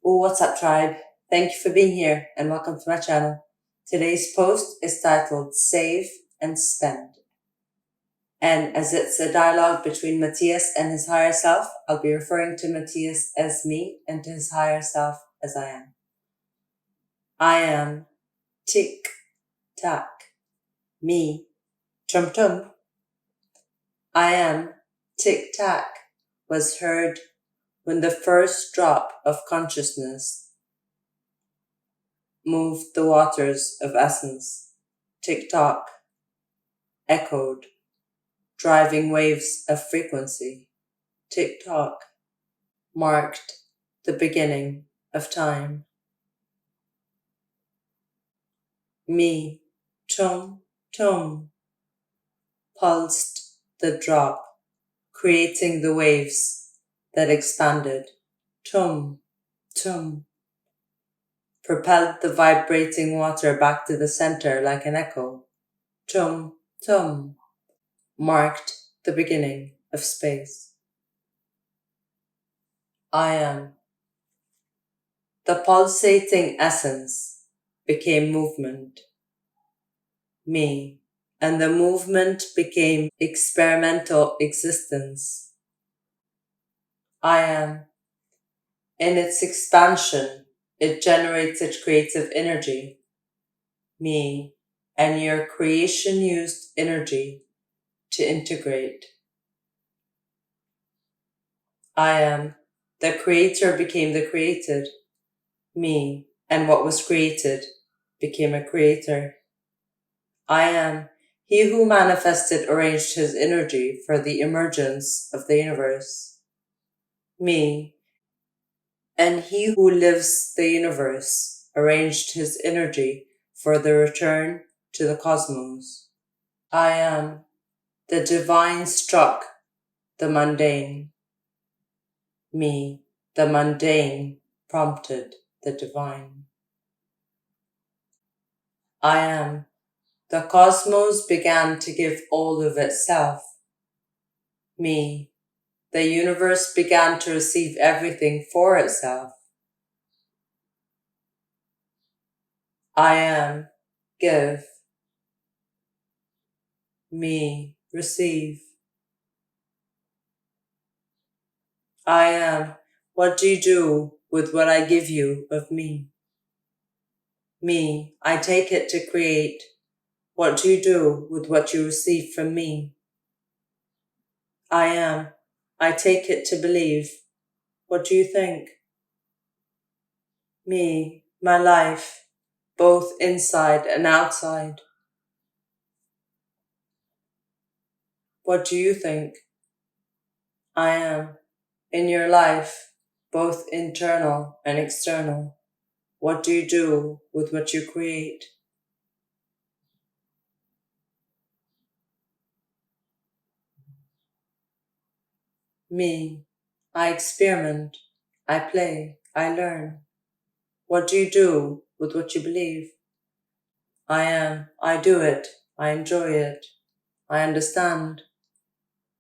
Oh, what's up, tribe? Thank you for being here and welcome to my channel. Today's post is titled Save and Spend. And as it's a dialogue between Matias and his higher self, I'll be referring to Matias as me and to his higher self as I am. I am tick tack. Me tum tum. I am tick tack was heard when the first drop of consciousness moved the waters of essence. Tick-tock echoed, driving waves of frequency. Tick-tock marked the beginning of time. Me, tum, tum, pulsed the drop, creating the waves that expanded. Tum, tum, propelled the vibrating water back to the center like an echo. Tum, tum, marked the beginning of space. I am. The pulsating essence became movement. Me. And the movement became experimental existence. I am. In its expansion, it generated creative energy. Me. And your creation used energy to integrate. I am. The creator became the created. Me. And what was created became a creator. I am. He who manifested arranged his energy for the emergence of the universe. Me. And he who lives the universe arranged his energy for the return to the cosmos. I am. The divine struck the mundane. Me. The mundane prompted the divine. I am. The cosmos began to give all of itself. Me. The universe began to receive everything for itself. I am. Give. Me. Receive. I am. What do you do with what I give you of me? Me. I take it to create. What do you do with what you receive from me? I am. I take it to believe. What do you think? Me. My life, both inside and outside. What do you think? I am. In your life, both internal and external, what do you do with what you create? Me. I experiment. I play. I learn. What do you do with what you believe? I am. I do it. I enjoy it. I understand.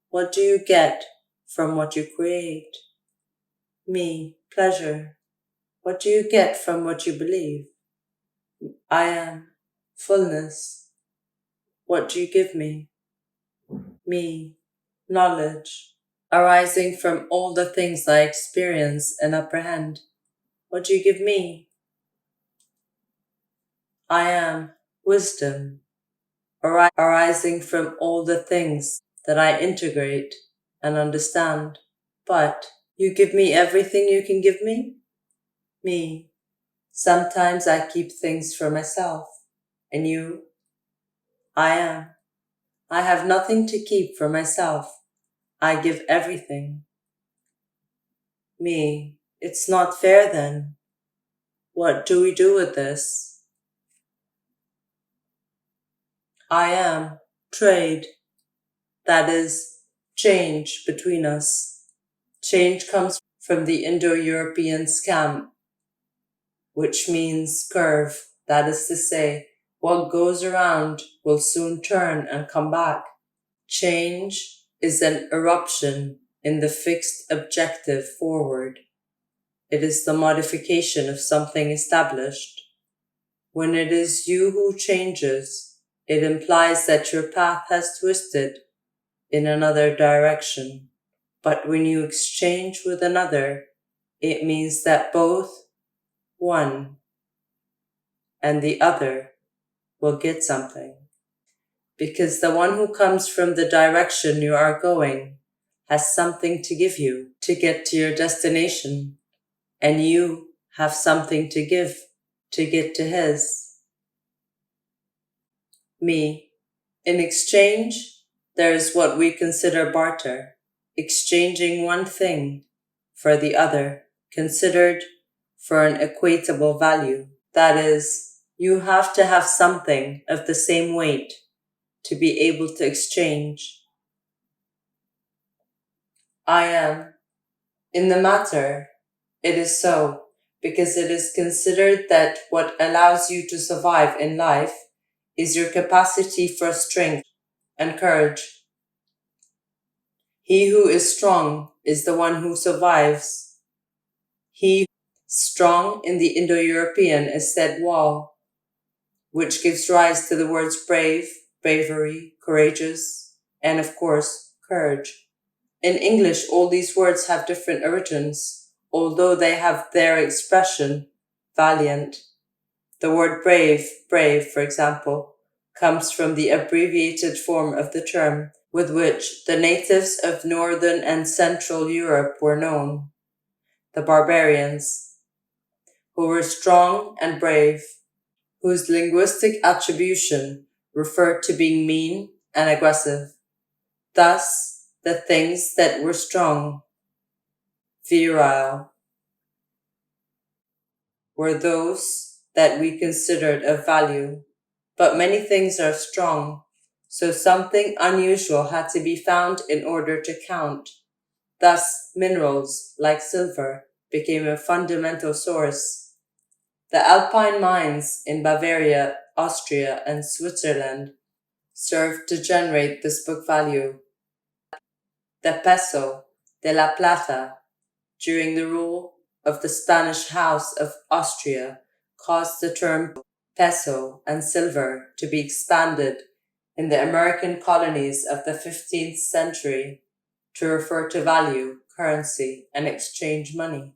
What do you get from what you create? Me. Pleasure. What do you get from what you believe? I am. Fullness. What do you give me? Me. Knowledge. Arising from all the things I experience and apprehend. What do you give me? I am. Wisdom. Arising from all the things that I integrate and understand. But you give me everything you can give me? Me. Sometimes I keep things for myself. And you? I am. I have nothing to keep for myself. I give everything. Me. It's not fair then. What do we do with this? I am. Trade. That is, change between us. Change comes from the Indo-European scam, which means curve. That is to say, what goes around will soon turn and come back. Change is an eruption in the fixed objective forward. It is the modification of something established. When it is you who changes, it implies that your path has twisted in another direction. But when you exchange with another, it means that both one and the other will get something. Because the one who comes from the direction you are going has something to give you to get to your destination, and you have something to give to get to his. Me. In exchange, there is what we consider barter, exchanging one thing for the other, considered for an equatable value. That is, you have to have something of the same weight to be able to exchange. I am. In the matter, it is so, because it is considered that what allows you to survive in life is your capacity for strength and courage. He who is strong is the one who survives. He strong in the Indo-European is said wall, which gives rise to the words brave, bravery, courageous, and of course, courage. In English, all these words have different origins, although they have their expression, valiant. The word brave, for example, comes from the abbreviated form of the term with which the natives of Northern and Central Europe were known, the barbarians, who were strong and brave, whose linguistic attribution referred to being mean and aggressive. Thus, the things that were strong, virile, were those that we considered of value. But many things are strong, so something unusual had to be found in order to count. Thus, minerals, like silver, became a fundamental source. The alpine mines in Bavaria, Austria, and Switzerland served to generate this book value. The peso de la plata, during the rule of the Spanish House of Austria, caused the term peso and silver to be expanded in the American colonies of the 15th century to refer to value, currency, and exchange money.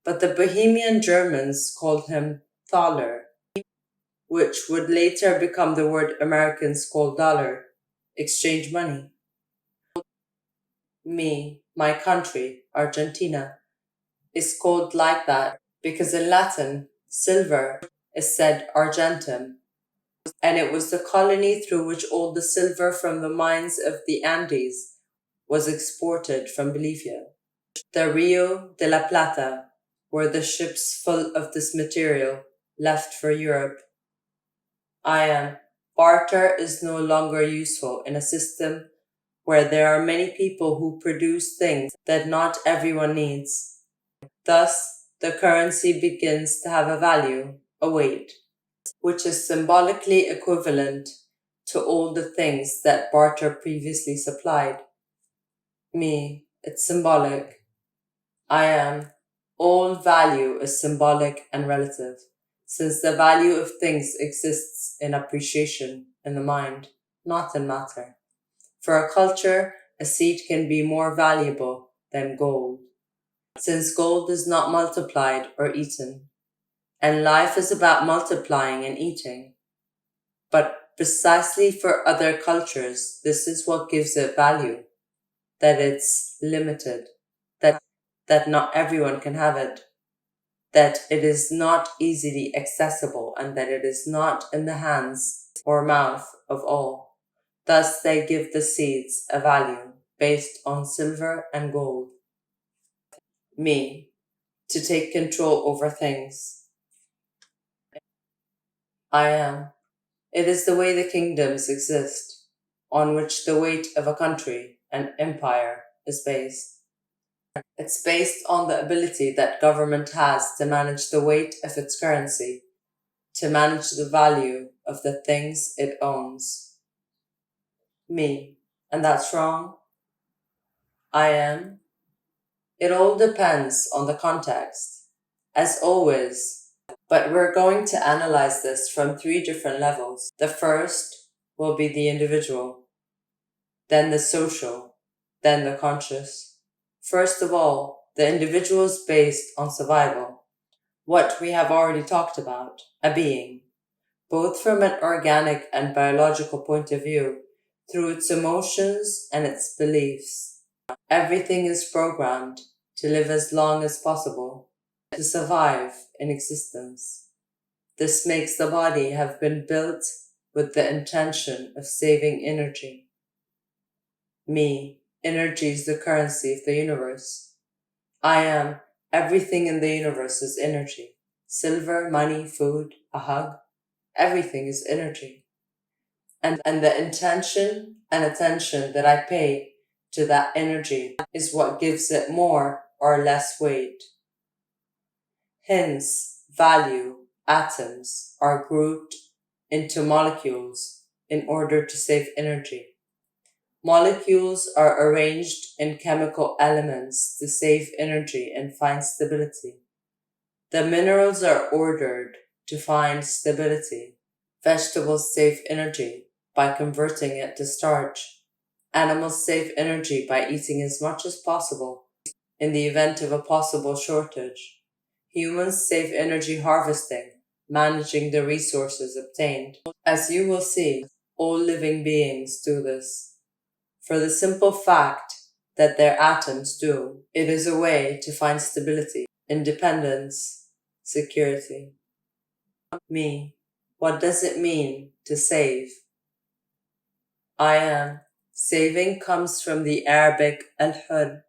But the Bohemian Germans called him Thaler, which would later become the word Americans call dollar, exchange money. Me, my country, Argentina, is called like that because in Latin, silver is said argentum, and it was the colony through which all the silver from the mines of the Andes was exported from Bolivia. The Rio de la Plata were the ships full of this material left for Europe. I am. Barter is no longer useful in a system where there are many people who produce things that not everyone needs. Thus, the currency begins to have a value, a weight, which is symbolically equivalent to all the things that barter previously supplied. Me, it's symbolic. I am. All value is symbolic and relative, since the value of things exists in appreciation in the mind, not in matter. For a culture, a seed can be more valuable than gold, since gold is not multiplied or eaten, and life is about multiplying and eating. But precisely for other cultures, this is what gives it value, that it's limited, that not everyone can have it, that it is not easily accessible, and that it is not in the hands or mouth of all. Thus they give the seeds a value based on silver and gold. Me, to take control over things. I am. It is the way the kingdoms exist, on which the weight of a country, an empire, is based. It's based on the ability that government has to manage the weight of its currency, to manage the value of the things it owns. Me. And that's wrong? I am. It all depends on the context, as always, but we're going to analyze this from three different levels. The first will be the individual, then the social, then the conscious. First of all, the individual is based on survival, what we have already talked about, a being, both from an organic and biological point of view, through its emotions and its beliefs. Everything is programmed to live as long as possible, to survive in existence. This makes the body have been built with the intention of saving energy. Me, energy is the currency of the universe. I am, everything in the universe is energy. Silver, money, food, a hug, everything is energy. And the intention and attention that I pay to that energy is what gives it more or less weight. Hence, value, atoms are grouped into molecules in order to save energy. Molecules are arranged in chemical elements to save energy and find stability. The minerals are ordered to find stability. Vegetables save energy by converting it to starch. Animals save energy by eating as much as possible in the event of a possible shortage. Humans save energy harvesting, managing the resources obtained. As you will see, all living beings do this. For the simple fact that their atoms do, it is a way to find stability, independence, security. Me, what does it mean to save? I am. Saving comes from the Arabic al-hur,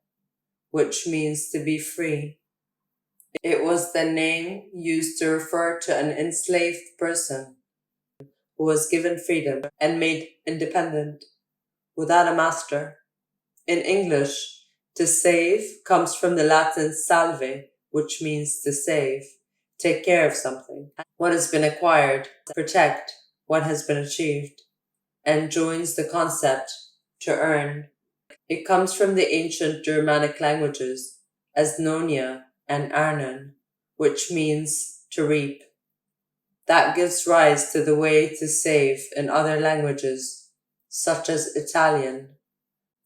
which means to be free. It was the name used to refer to an enslaved person who was given freedom and made independent without a master. In English, to save comes from the Latin salve, which means to save, take care of something, what has been acquired, protect what has been achieved, and joins the concept to earn. It comes from the ancient Germanic languages as nonia and arnon, which means to reap. That gives rise to the way to save in other languages, such as Italian.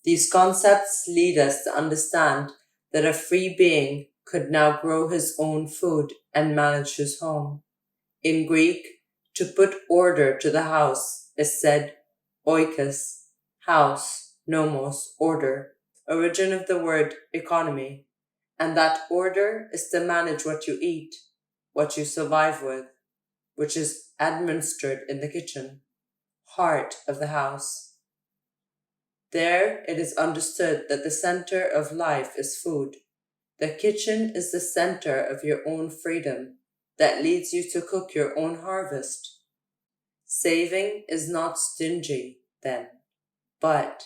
These concepts lead us to understand that a free being could now grow his own food and manage his home. In Greek, to put order to the house is said oikos, house, nomos, order, origin of the word economy, and that order is to manage what you eat, what you survive with, which is administered in the kitchen, heart of the house. There it is understood that the center of life is food. The kitchen is the center of your own freedom that leads you to cook your own harvest. Saving is not stingy, then, but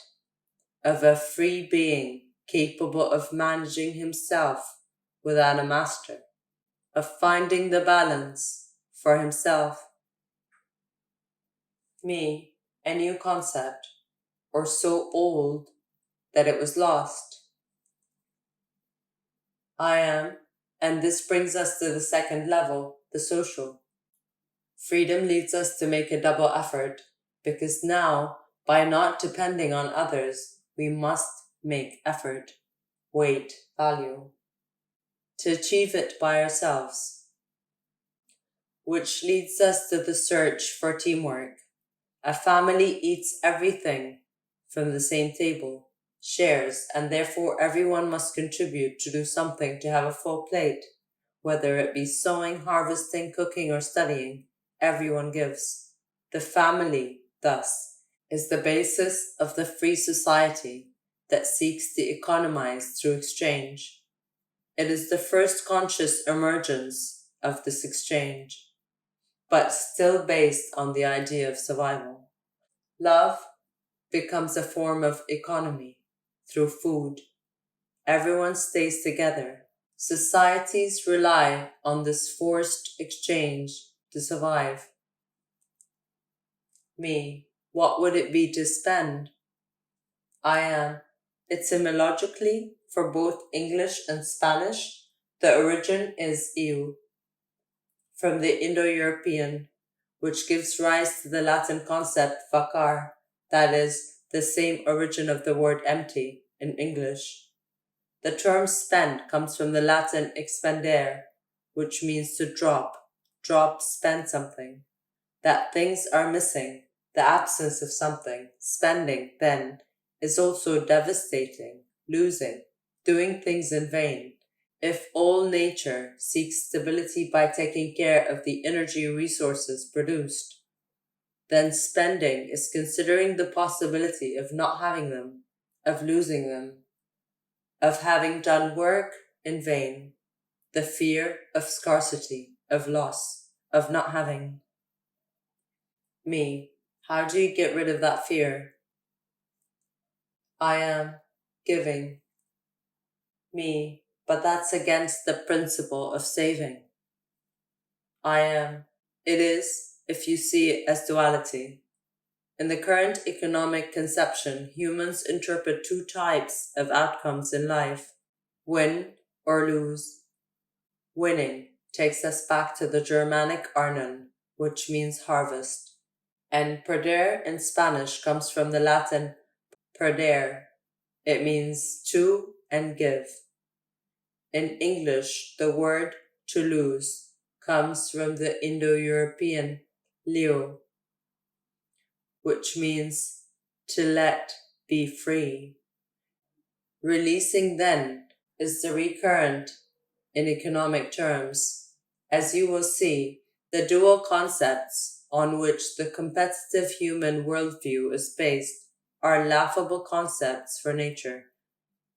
of a free being capable of managing himself without a master, of finding the balance for himself. Me, a new concept, or so old that it was lost. I am, and this brings us to the second level, the social. Freedom leads us to make a double effort, because now, by not depending on others, we must make effort, weight, value, to achieve it by ourselves. Which leads us to the search for teamwork. A family eats everything from the same table, shares, and therefore everyone must contribute to do something to have a full plate. Whether it be sewing, harvesting, cooking, or studying, everyone gives. The family, thus, is the basis of the free society that seeks to economize through exchange. It is the first conscious emergence of this exchange, but still based on the idea of survival. Love becomes a form of economy through food. Everyone stays together. Societies rely on this forced exchange to survive. Me, what would it be to spend? I am, etymologically For both English and Spanish, the origin is eu, from the Indo-European, which gives rise to the Latin concept vacar, that is, the same origin of the word empty in English. The term spend comes from the Latin expendere, which means to drop, spend something. That things are missing, the absence of something, spending, then, is also devastating, losing, doing things in vain. If all nature seeks stability by taking care of the energy resources produced, then spending is considering the possibility of not having them, of losing them, of having done work in vain, the fear of scarcity, of loss, of not having. Me, how do you get rid of that fear? I am giving. Me, but that's against the principle of saving. I am. It is, if you see it as duality. In the current economic conception, humans interpret two types of outcomes in life: win or lose. Winning takes us back to the Germanic arnon, which means harvest. And perder in Spanish comes from the Latin perder. It means to and give. In English, the word to lose comes from the Indo-European leo, which means to let be free. Releasing then is the recurrent in economic terms. As you will see, the dual concepts on which the competitive human worldview is based are laughable concepts for nature,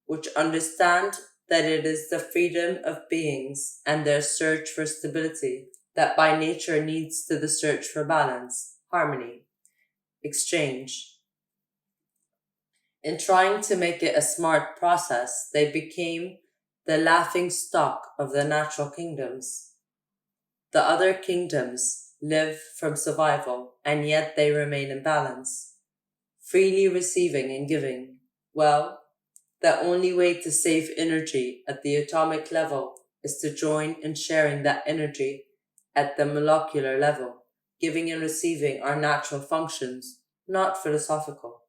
which understand that it is the freedom of beings and their search for stability that by nature leads to the search for balance, harmony, exchange. In trying to make it a smart process, they became the laughing stock of the natural kingdoms. The other kingdoms live from survival, and yet they remain in balance, freely receiving and giving. Well, the only way to save energy at the atomic level is to join in sharing that energy at the molecular level. Giving and receiving are natural functions, not philosophical.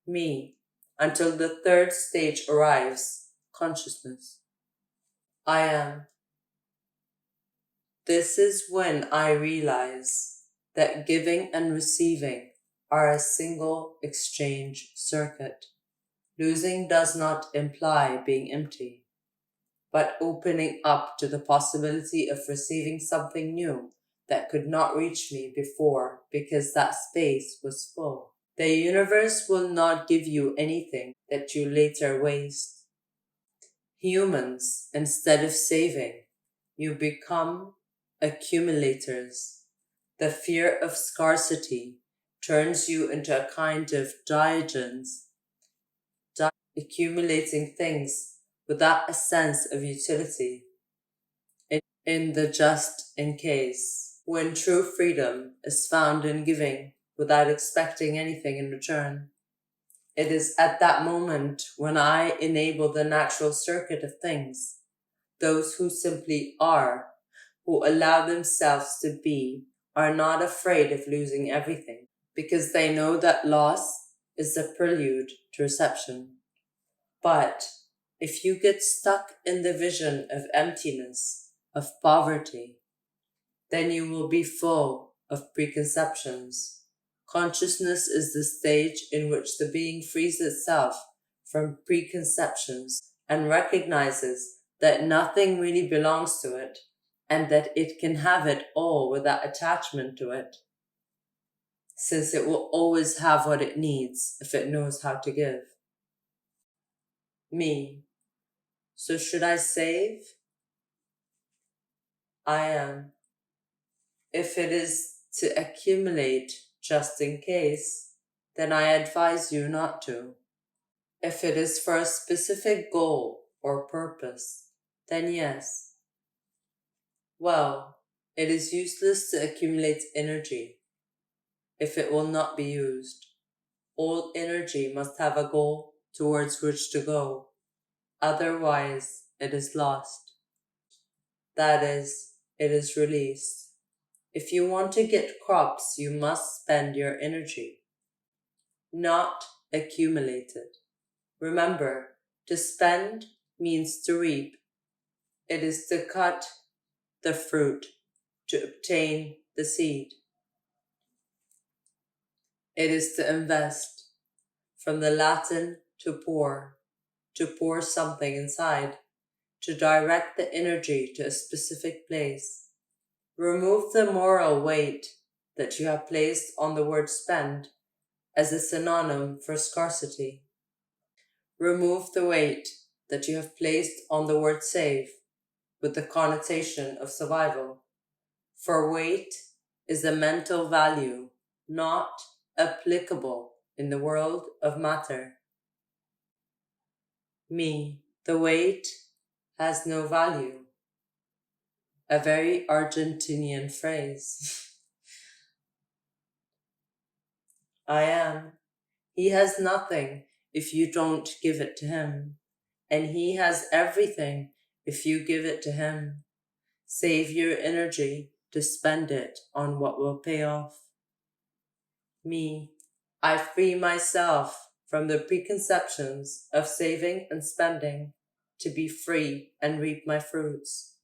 Me, until the third stage arrives, consciousness. I am. This is when I realize that giving and receiving are a single exchange circuit. Losing does not imply being empty, but opening up to the possibility of receiving something new that could not reach me before because that space was full. The universe will not give you anything that you later waste. Humans, instead of saving, you become accumulators. The fear of scarcity turns you into a kind of Diogenes, accumulating things without a sense of utility. In the just in case, when true freedom is found in giving without expecting anything in return. It is at that moment when I enable the natural circuit of things. Those who simply are, who allow themselves to be, are not afraid of losing everything, because they know that loss is the prelude to reception. But if you get stuck in the vision of emptiness, of poverty, then you will be full of preconceptions. Consciousness is the stage in which the being frees itself from preconceptions and recognizes that nothing really belongs to it and that it can have it all without attachment to it, since it will always have what it needs if it knows how to give. Me. So should I save? I am. If it is to accumulate just in case, then I advise you not to. If it is for a specific goal or purpose, then yes. Well, it is useless to accumulate energy if it will not be used. All energy must have a goal towards which to go. Otherwise, it is lost. That is, it is released. If you want to get crops, you must spend your energy, not accumulate it. Remember, to spend means to reap. It is to cut the fruit, to obtain the seed. It is to invest, from the Latin to pour something inside, to direct the energy to a specific place. Remove the moral weight that you have placed on the word spend as a synonym for scarcity. Remove the weight that you have placed on the word save with the connotation of survival. For weight is a mental value, not applicable in the world of matter. Me, the weight has no value. A very Argentinian phrase. I am. He has nothing if you don't give it to him, and he has everything if you give it to him. Save your energy to spend it on what will pay off. Me, I free myself from the preconceptions of saving and spending to be free and reap my fruits.